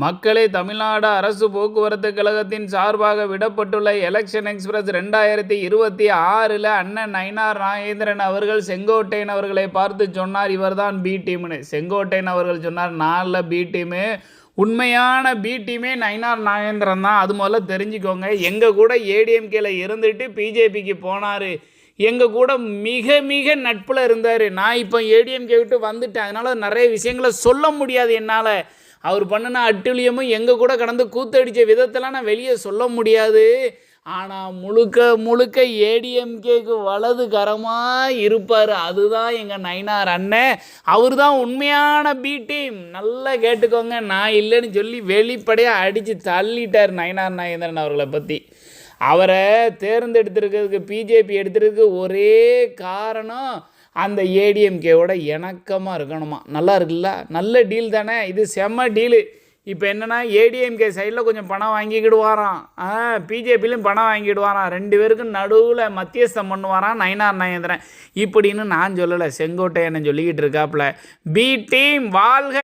மக்களே, தமிழ்நாடு அரசு போக்குவரத்து கழகத்தின் சார்பாக விடப்பட்டுள்ள எலெக்ஷன் எக்ஸ்பிரஸ் 2026 அண்ணன் நயினார் நாகேந்திரன் அவர்கள் செங்கோட்டையன் அவர்களை பார்த்து சொன்னார், இவர்தான் பி டீம்னு. செங்கோட்டையன் அவர்கள் சொன்னார், நாளில் பி டீமு, உண்மையான பி டீமே நயினார் நாகேந்திரன் தான். அது முதல்ல தெரிஞ்சுக்கோங்க. எங்கள் கூட ஏடிஎம்கேல இருந்துட்டு பிஜேபிக்கு போனார். எங்கள் கூட மிக மிக நட்பில் இருந்தார். நான் இப்போ ஏடிஎம்கே விட்டு வந்துட்டேன். அதனால் நிறைய விஷயங்களை சொல்ல முடியாது என்னால். அவர் பண்ணின அட்டுழியமும் எங்கள் கூட கடந்து கூத்தடித்த விதத்தெல்லாம் நான் வெளியே சொல்ல முடியாது. ஆனால் முழுக்க முழுக்க ஏடிஎம்கேக்கு வலது கரமாக இருப்பார். அதுதான் எங்கள் நயினார் அண்ணன். அவர் தான் உண்மையான பி டீம். நல்லா கேட்டுக்கோங்க. நான் இல்லைன்னு சொல்லி வெளிப்படையாக அடித்து தள்ளிட்டார் நயினார் நாகேந்திரன் அவர்களை பற்றி. அவரை தேர்ந்தெடுத்திருக்கிறதுக்கு, பிஜேபி எடுத்துறதுக்கு ஒரே காரணம், அந்த ஏடிஎம்கேவோட இணக்கமாக இருக்கணுமா. நல்லா இருக்குல்ல, நல்ல டீல் தானே இது, செம்ம டீலு. இப்போ என்னென்னா, ஏடிஎம்கே சைடில் கொஞ்சம் பணம் வாங்கிக்கிடுவாராம், பிஜேபிலையும் பணம் வாங்கிடுவாராம். 2 பேருக்கும் நடுவில் மத்தியஸ்தம் பண்ணுவாராம் நயினார் நாகேந்திரன். இப்படின்னு நான் சொல்லலை, செங்கோட்டையனை சொல்லிக்கிட்டு இருக்காப்புல. பி டீம் வாழ்க.